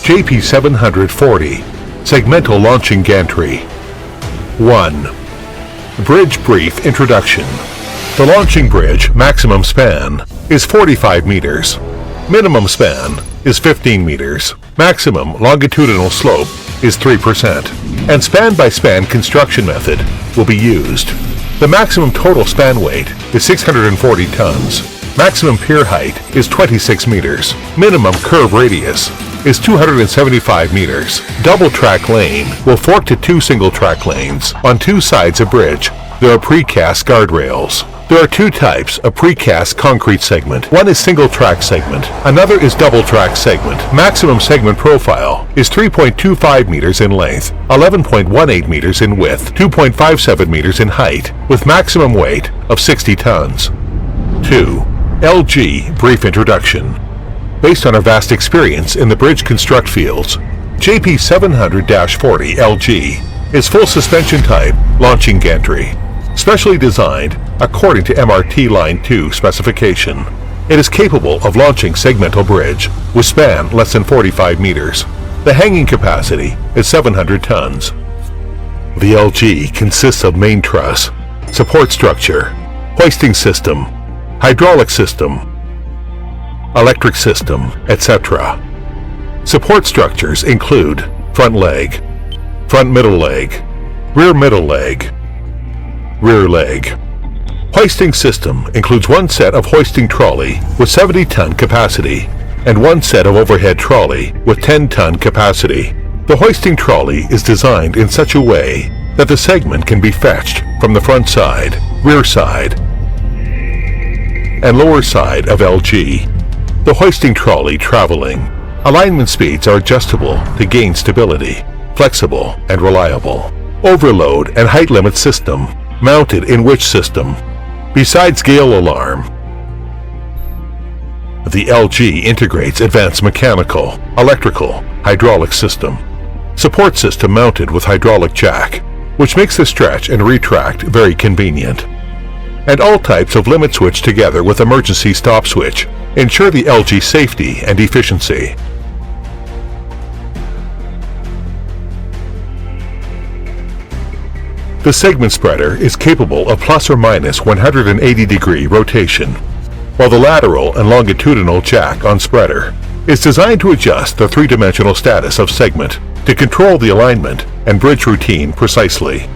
JP740 Segmental Launching Gantry. 1. Bridge Brief Introduction. The launching bridge maximum span is 45 meters. Minimum span is 15 meters. Maximum longitudinal slope is 3%. And span-by-span construction method will be used. The maximum total span weight is 640 tons. Maximum pier height is 26 meters. Minimum curve radius is 275 meters. Double track lane will fork to 2 single track lanes. On 2 sides of bridge, there are precast guardrails. There are 2 types of precast concrete segment. One is single track segment. Another is double track segment. Maximum segment profile is 3.25 meters in length, 11.18 meters in width, 2.57 meters in height, with maximum weight of 60 tons. 2. LG Brief Introduction. Based on our vast experience in the bridge construct fields, JP700-40 LG is full suspension type launching gantry, specially designed according to MRT Line 2 specification. It is capable of launching segmental bridge with span less than 45 meters. The hanging capacity is 700 tons. The LG consists of main truss, support structure, hoisting system, hydraulic system, electric system, etc. Support structures include front leg, front middle leg, rear middle leg, rear leg. Hoisting system includes 1 set of hoisting trolley with 70-ton capacity and 1 set of overhead trolley with 10-ton capacity. The hoisting trolley is designed in such a way that the segment can be fetched from the front side, rear side, and lower side of LG. The hoisting trolley traveling. Alignment speeds are adjustable to gain stability, flexible and reliable. Overload and height limit system mounted in winch system. Besides gale alarm, the LG integrates advanced mechanical, electrical, hydraulic system. Support system mounted with hydraulic jack, which makes the stretch and retract very convenient. And all types of limit switch together with emergency stop switch ensure the LG safety and efficiency. The segment spreader is capable of plus or minus 180-degree rotation, while the lateral and longitudinal jack on spreader is designed to adjust the 3-dimensional status of segment to control the alignment and bridge routine precisely.